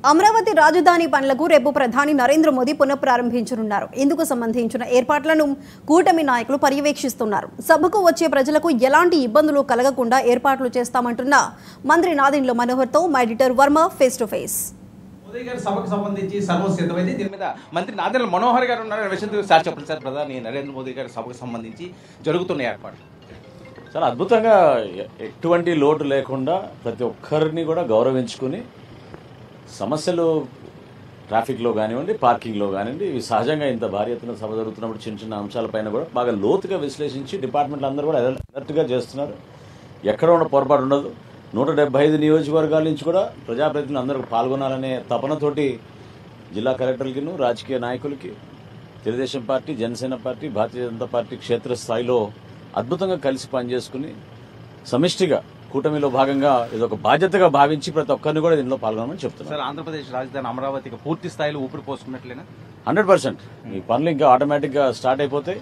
అమరావతి రాజధాని పనులకు రేపు ప్రధాని నరేంద్ర మోదీ పునఃప్రారంభించనున్నారు. ఇందుకు సంబంధించిన ఏర్పాట్లను కూటమి నాయకులు పర్యవేక్షిస్తున్నారు. సభకు వచ్చే ప్రజలకు ఎలాంటి ఇబ్బందులు కలగకుండా ఏర్పాట్లు చేస్తామంటున్న మంత్రి నాదెండ్ల మనోహర్తో మా editor Varma face to face. Modi గారి సభకు సంబంధించి సర్వం సిద్ధమైంది. దీని మీద మంత్రి నాదెండ్ల మనోహర్ గారు ఉన్నారు. విషయం సార్ చెప్పండి సార్. ప్రధాని నరేంద్ర మోదీ గారి సభకు సంబంధించి జరుగుతున్న ఏర్పాట్లు చాలా అద్భుతంగా, ఎటువంటి లోటు లేకుండా ప్రతి ఒక్కరిని కూడా గౌరవించుకుని సమస్యలు ట్రాఫిక్లో కానివ్వండి, పార్కింగ్లో కానివ్వండి, ఇవి సహజంగా ఇంత భారీ ఎత్తున సభ జరుగుతున్నప్పుడు చిన్న చిన్న అంశాలపైన కూడా బాగా లోతుగా విశ్లేషించి డిపార్ట్మెంట్లు అందరూ కూడా అలర్ట్గా చేస్తున్నారు. ఎక్కడ ఉన్న పొరపాటు ఉండదు. 175 నియోజకవర్గాల నుంచి కూడా ప్రజాప్రతినిధులు అందరూ పాల్గొనాలనే తపనతోటి జిల్లా కలెక్టర్లకి, రాజకీయ నాయకులకి, Telugu Desam party, Janasena party, Bharatiya Janata party క్షేత్రస్థాయిలో అద్భుతంగా కలిసి పనిచేసుకుని సమిష్టిగా కూటమిలో భాగంగా ఇదొక బాధ్యతగా భావించి ప్రతి ఒక్కరిని కూడా దీనిలో పాల్గొనమని చెప్తున్నారు. సార్, ఆంధ్రప్రదేశ్ రాజధాని అమరావతికి పూర్తి స్థాయిలో ఊపిరి పోసుకున్నట్లేనా? 100% ఈ పనులు ఇంకా ఆటోమేటిక్గా స్టార్ట్ అయిపోతాయి.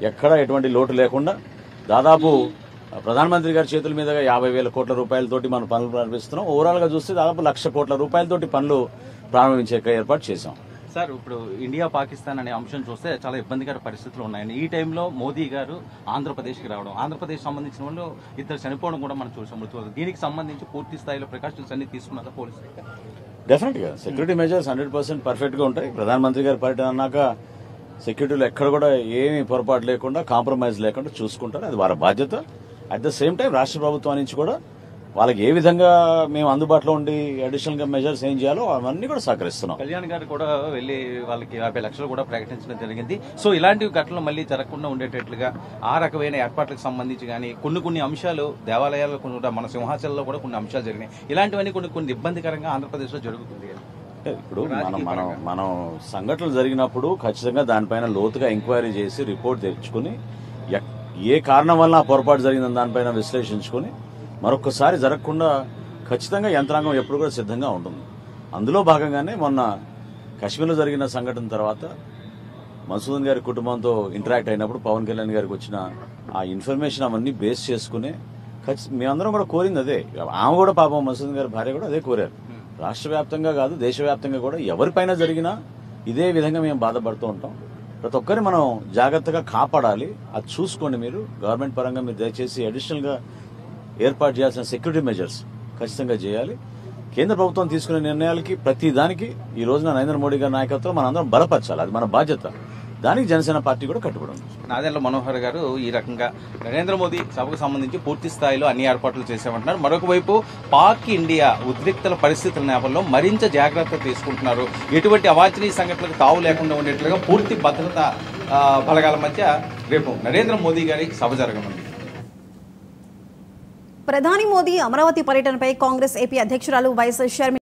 ఎక్కడ ఎటువంటి లోటు లేకుండా దాదాపు ప్రధానమంత్రి గారి చేతుల మీదుగా 50,000 కోట్ల రూపాయలతోటి మనం పనులు ప్రారంభిస్తున్నాం. ఓవరాల్గా చూస్తే దాదాపు 1,00,000 కోట్ల రూపాయలతోటి పనులు ప్రారంభించే ఏర్పాటు చేశాం. సార్, ఇప్పుడు ఇండియా పాకిస్తాన్ అనే అంశం చూస్తే చాలా ఇబ్బందికర పరిస్థితులు ఉన్నాయని ఈ టైంలో మోదీ గారు ఆంధ్రప్రదేశ్కి రావడం, ఆంధ్రప్రదేశ్ సంబంధించిన వాళ్ళు ఇద్దరు చనిపోవడం కూడా మనం చూసాం. దీనికి సంబంధించి పూర్తి స్థాయిలో ప్రికాషన్స్ అన్ని తీసుకున్నారా పోలీసులు? డెఫినెట్గా సెక్యూరిటీ మెజర్స్ 100% పర్ఫెక్ట్గా ఉంటాయి. ప్రధానమంత్రి గారి పర్యటన అన్నాక సెక్యూరిటీలో ఎక్కడ కూడా ఏమీ పొరపాటు లేకుండా, కాంప్రమైజ్ లేకుండా చూసుకుంటారు. అది వారి బాధ్యత. అట్ ద సేమ్ టైం రాష్ట్ర ప్రభుత్వం నుంచి కూడా వాళ్ళకి ఏ విధంగా మేము అందుబాటులో ఉండి అడిషనల్ గా మెజర్స్ ఏం చేయాలో అవన్నీ కూడా సహకరిస్తున్నాం. కళ్యాణ్ గారు కూడా వెళ్లి వాళ్ళకి 50 లక్షలు కూడా ప్రకటించడం జరిగింది. సో ఇలాంటి ఘటనలు మళ్ళీ జరగకుండా ఉండేటట్లుగా ఆ రకమైన ఏర్పాట్లకు సంబంధించి కానీ కొన్ని అంశాలు దేవాలయాల్లో కూడా, మన సింహాచలంలో కూడా కొన్ని అంశాలు జరిగినాయి. ఇలాంటివన్నీ కొన్ని ఇబ్బందికరంగా ఆంధ్రప్రదేశ్ లో జరుగుతుంది. ఇప్పుడు మనం సంఘటనలు జరిగినప్పుడు ఖచ్చితంగా దానిపైన లోతుగా ఎంక్వైరీ చేసి రిపోర్ట్ తెచ్చుకుని ఏ కారణం వల్ల ఆ పొరపాటు జరిగిందని దానిపైన విశ్లేషించుకుని మరొకసారి జరగకుండా ఖచ్చితంగా యంత్రాంగం ఎప్పుడు కూడా సిద్ధంగా ఉంటుంది. అందులో భాగంగానే మొన్న కశ్మీర్లో జరిగిన సంఘటన తర్వాత మసూదన్ గారి కుటుంబంతో ఇంటరాక్ట్ అయినప్పుడు పవన్ కళ్యాణ్ గారికి వచ్చిన ఆ ఇన్ఫర్మేషన్ అవన్నీ బేస్ చేసుకునే మేమందరం కూడా కోరింది అదే. ఆమె కూడా పాపం మసూదన్ గారి భార్య కూడా అదే కోరారు. రాష్ట్ర వ్యాప్తంగా కాదు, దేశవ్యాప్తంగా కూడా ఎవరిపైన జరిగినా ఇదే విధంగా మేము బాధపడుతూ ఉంటాం. ప్రతి ఒక్కరిని మనం జాగ్రత్తగా కాపాడాలి. అది చూసుకోండి. మీరు గవర్నమెంట్ పరంగా మీరు దయచేసి అడిషనల్ గా ఏర్పాటు చేయాల్సిన సెక్యూరిటీ మెజర్స్ ఖచ్చితంగా చేయాలి. కేంద్ర ప్రభుత్వం తీసుకునే నిర్ణయాలకి ప్రతి దానికి ఈ రోజున నరేంద్ర మోడీ గారి నాయకత్వం మనందరం బలపరచాలి. అది మన బాధ్యత. దానికి జనసేన పార్టీ కూడా కట్టుబడి ఉంది. నాదెండ్ల మనోహర్ గారు ఈ రకంగా నరేంద్ర మోదీ సభకు సంబంధించి పూర్తి స్థాయిలో అన్ని ఏర్పాట్లు చేశామంటున్నారు. మరొక వైపు పాక్ ఇండియా ఉద్రిక్తల పరిస్థితుల నేపథ్యంలో మరింత జాగ్రత్త తీసుకుంటున్నారు. ఎటువంటి అవాంఛనీయ సంఘటనలకు తావు లేకుండా ఉండేట్లుగా పూర్తి భద్రతా బలగాల మధ్య రేపు నరేంద్ర మోదీ గారి సభ జరగనుంది. ప్రధాని మోదీ అమరావతి పర్యటనపై కాంగ్రెస్ ఏపీ అధ్యక్షురాలు వైఎస్ షర్మిల